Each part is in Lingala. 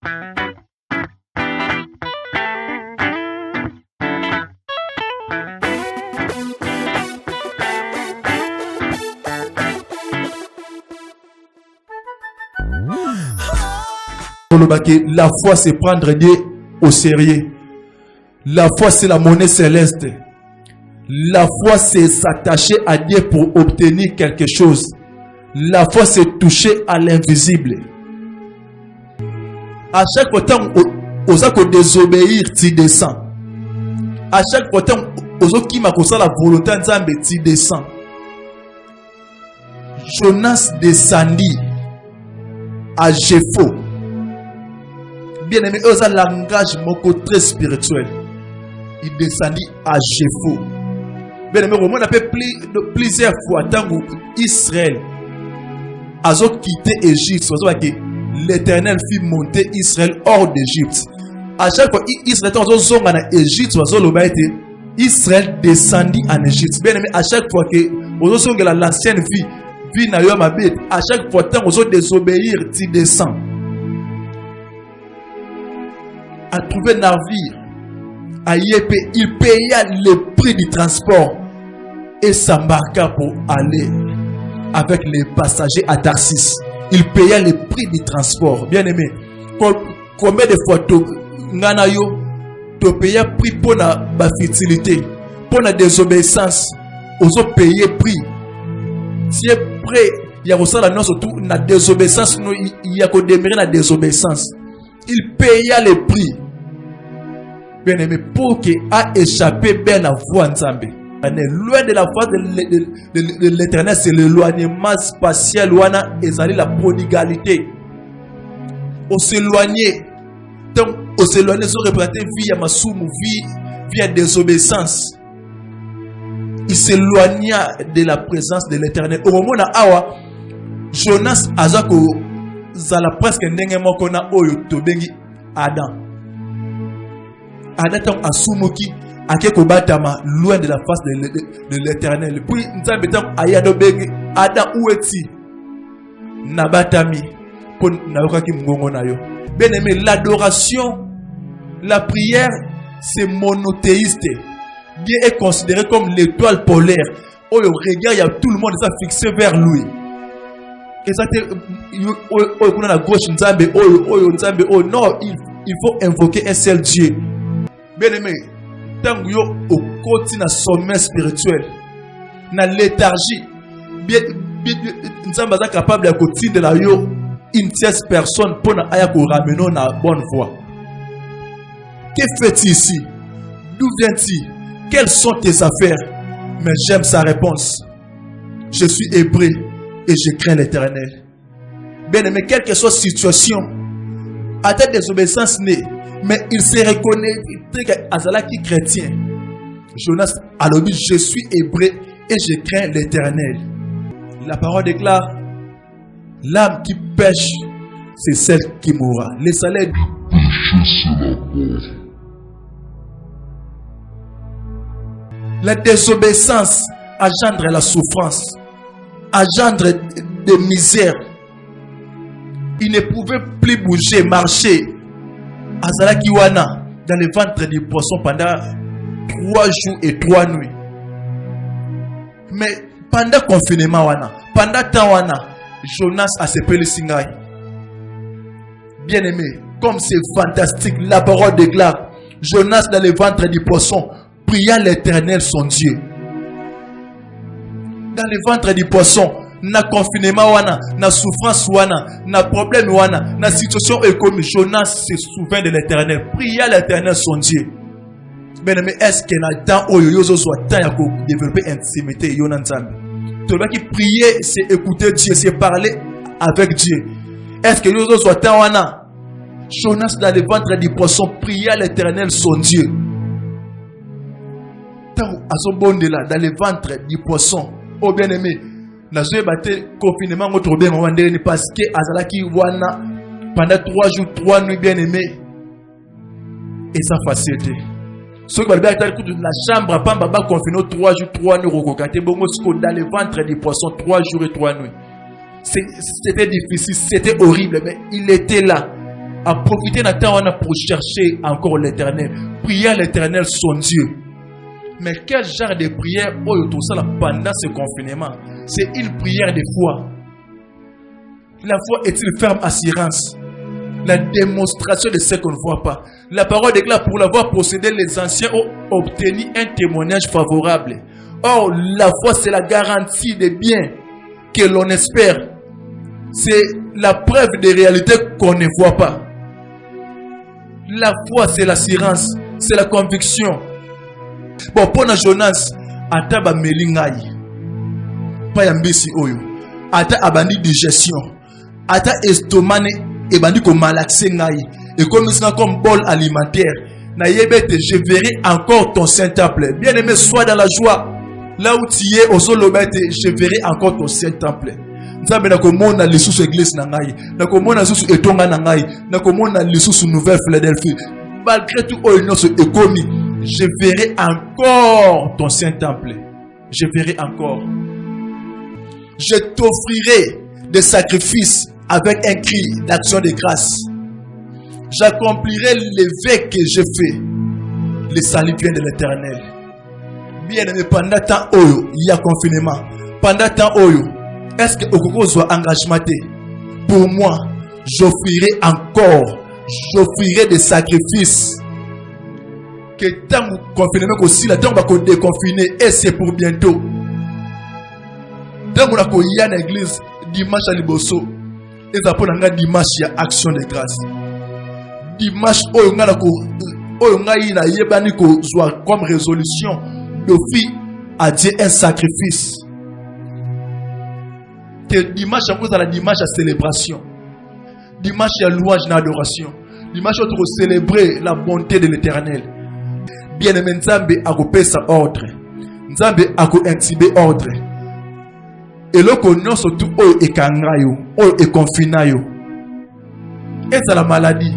La foi, c'est prendre Dieu au sérieux. La foi, c'est la monnaie céleste. La foi, c'est s'attacher à Dieu pour obtenir quelque chose. La foi, c'est toucher à l'invisible. À chaque fois que tu désobéir, tu descends. À chaque fois que tu la volonté de Dieu, tu descends. Jonas descendit à Jepho. Bien aimé, eux ont un langage très spirituel. Il descendit à Jepho. Bien aimé, on a fait plusieurs fois tant qu'Israël a quitté l'Égypte, l'Éternel fit monter Israël hors d'Égypte. À chaque fois Israël était en Égypte, Israël descendit en Égypte. Bien aimé, à chaque fois que vous avez l'ancienne vie na yo mabet, à chaque fois que vous désobéir, tu descends. À trouver un navire, à Yépé, il paya le prix du transport et s'embarqua pour aller avec les passagers à Tarsis. Il paya le prix du transport. Bien aimé, combien de fois tu payes prix pour la fertilité, pour la désobéissance, aux autres payer prix. Si est prêt, il y a aussi la désobéissance, il y a que demeurer la désobéissance. Il paya le prix. Bien aimé, pour qu'il a échappé bien la voie en Zambie. Loin de la voie de l'éternel, c'est l'éloignement spatial, et la prodigalité. On s'éloignait. Donc, on s'éloignait, on représentait via Masumu, via désobéissance. Il s'éloigna de la présence de l'éternel. Au moment où Jonas Azako zala presque ndengemo kona oyo tobengi Adam. Adam asumuki akeko batama loin de la face de l'éternel. Puis nzambe tam ayado bengi Adam où est-il? Nabatami pour naokaki mgongo na yo. Bien aimé, l'adoration, la prière, c'est monothéiste. Dieu est considéré comme l'étoile polaire. Oh, regarde, il y a tout le monde qui est fixé vers lui. Et ça, on a la gauche, non, il faut invoquer un seul Dieu. Bien aimé, tant que au côté de sommet spirituel, dans la léthargie, nous sommes capables de côté de la une tierce personne pour nous ramener dans la bonne voie. Que fais-tu ici? D'où viens-tu? Quelles sont tes affaires? Mais j'aime sa réponse. Je suis hébreu et je crains l'Éternel. Bien aimé, quelle que soit la situation, à tête désobéissance née, mais il se reconnaît qu'Azala qui chrétien. Jonas a dit, je suis hébreu et je crains l'Éternel. La parole déclare, l'âme qui pêche, c'est celle qui mourra. Le salaire du péché, c'est la mort. La désobéissance engendre la souffrance, engendre des misères. Il ne pouvait plus bouger, marcher. Azala Kiwana dans le ventre du poisson pendant 3 jours et 3 nuits. Mais pendant le confinement, pendant le temps, Jonas a se pelé Singai. Bien aimé, comme c'est fantastique, la parole déclare Jonas dans le ventre du poisson. Pria l'Éternel son Dieu. Dans le ventre du poisson, na confinement wana, na souffrance wana, na problème wana, na situation économique, Jonas se souvient de l'Éternel. Pria l'Éternel son Dieu. Mais est-ce qu'il y a temps où il y a temps pour développer intimité yonanzambi? Tout le monde qui prier, c'est écouter Dieu, c'est parler avec Dieu. Est-ce que il y a temps wana? Jonas dans le ventre du poisson, pria l'Éternel son Dieu. À son bon de là, dans le ventre du poisson, oh bien aimé, n'a pas battu confinement autre bien parce que Azalaki wana pendant 3 jours, 3 nuits bien aimé, et ça facilité. Ce qui va bien être la chambre, pas baba confiné 3 jours, 3 nuits, recocate, bon, dans le ventre du poisson, 3 jours et 3 nuits. C'était difficile, c'était horrible, mais il était là. à profiter de temps pour chercher encore l'Éternel, prier à l'Éternel son Dieu. Mais quel genre de prière pendant ce confinement? C'est une prière de foi. La foi est une ferme assurance, la démonstration de ce qu'on ne voit pas. La parole déclare, pour l'avoir procédé, les anciens ont obtenu un témoignage favorable. Or, la foi, c'est la garantie des biens que l'on espère. C'est la preuve des réalités qu'on ne voit pas. La foi, c'est l'assurance, c'est la conviction. Bon, pour Jonas, ata ba melingai, pas yambisi oyo, ata abandi digestion, ata estomane ebandi ko malaxé ngai, et comme ça comme bol alimentaire, na yebete je verrai encore ton Saint-Temple. Bien aimé, sois dans la joie. Là où tu es, au sol je verrai encore ton Saint-Temple. Nzambe nakomona lisusu église na ngai, nakomona lisusu etonga na ngai, nakomona lisusu nouvelle Philadelphie. Malgré tout oinoso ekomi, je verrai encore ton Saint-Temple. Je verrai encore. Je t'offrirai des sacrifices avec un cri d'action de grâce. J'accomplirai les vœux que j'ai fait. Le salut vient de l'Éternel. Bien aimé, pendant temps oyo, il y a confinement. Pendant temps oyo, est-ce que Okoko soit engagement? Pour moi, j'offrirai des sacrifices. Que tant que confinement aussi, la tant que déconfiné, et c'est pour bientôt. Tant que nous y a une église dimanche à Liboso, et ça pour un dimanche il y a action de grâce. Dimanche oyo nga ina yebani ko soit comme résolution de fi à Dieu un sacrifice. Que dimanche à cause de la dimanche à célébration, dimanche à louange et adoration, dimanche à célébrer la bonté de l'Éternel. Bien aimé, Nzambe a coupé sa ordre, Nzambe a intibé ordre. Et le connaît surtout oyo e kangayo, oyo e confinayo. Et c'est la maladie.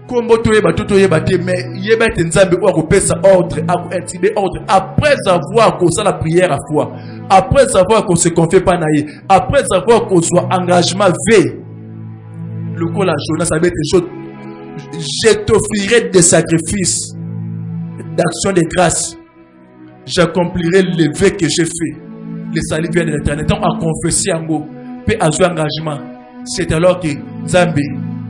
Comme tu es battu, mais yeba te Nzambe a coupé sa ordre, a intibé ordre. Après avoir causé la prière à foi, après avoir qu'on se confie pas naïe, après avoir qu'on soit engagement V, le coup la Jonas avait des choses. Je t'offrirai des sacrifices d'action de grâce. J'accomplirai les vœux que j'ai fait. Le salut vient de l'Éternel. Donc à confesser en gros, puis à jouer engagement. C'est alors que Nzambe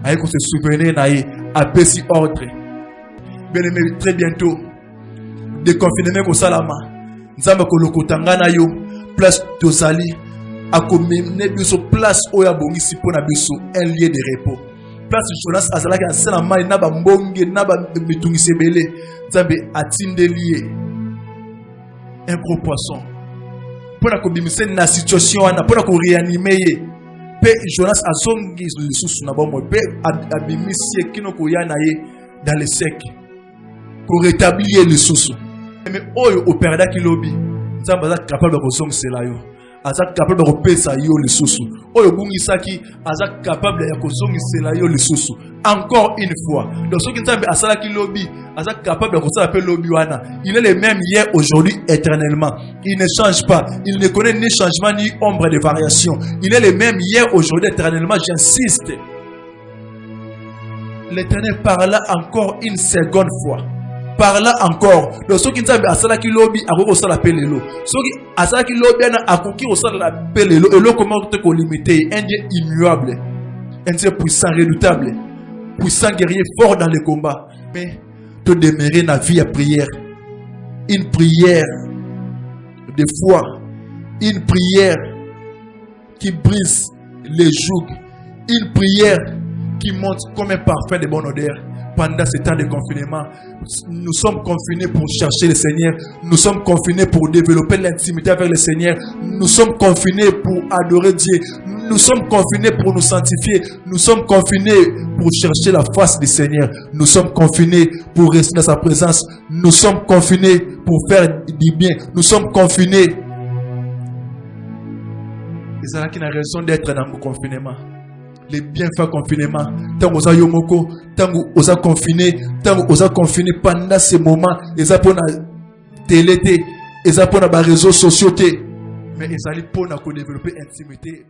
a se souvenir naïe, a baissé ordre. Bien aimé, très bientôt, déconfinement au Salama. Nzambe ko lokotanga na yo place tozali akomene biso place oya bongisi pona biso un lieu de repos. Place Jonas azalaki asala mai na ba mbonge na ba mitungisi belé. Nzambe atinde lié un gros poisson. Pona ko bimise na situation wana pona ko réanimer pe Jonas azongi lisusu na bombo pe abimisi kino ko yana ye dans le sec pour rétablir lisusu. Mais oyo opérada ki lobi Nzambe aza capable de kozongisa yo, aza capable de repesa yo lisusu. Oyo bungisaki aza capable de kozongisa yo lisusu encore une fois. Donc ce qui Nzambe asala ki lobi aza capable de kozala pe lobi wana. Il est le même hier, aujourd'hui, éternellement. Il ne change pas. Il ne connaît ni changement ni ombre de variation. Il est le même hier, aujourd'hui, éternellement. J'insiste. L'Éternel parla encore une seconde fois. Parla encore. Donc ce qui Nzambe asala ki lobi akoko sala pe lelo. Ce qui asala ki lobi ana akoki osala pe lelo. Et là comment te ko limiter? Un Dieu immuable, un Dieu puissant, redoutable, puissant guerrier, fort dans le combat. Mais te demeurer dans la vie à prière. Une prière de foi. Une prière qui brise les jougs. Une prière qui monte comme un parfum de bonne odeur. Pendant ce temps de confinement, nous sommes confinés pour chercher le Seigneur. Nous sommes confinés pour développer l'intimité avec le Seigneur. Nous sommes confinés pour adorer Dieu. Nous sommes confinés pour nous sanctifier. Nous sommes confinés pour chercher la face du Seigneur. Nous sommes confinés pour rester dans sa présence. Nous sommes confinés pour faire du bien. Nous sommes confinés. Et c'est là qu'il a raison d'être dans le confinement. Les bienfaits confinement. Tant que vous avez yomoko, tant que vous avez confiné, tant que vous avez confiné pendant ces moments, ils ont pour la télé, ils ont pour les réseaux sociaux, mais ils ont pour développer intimité.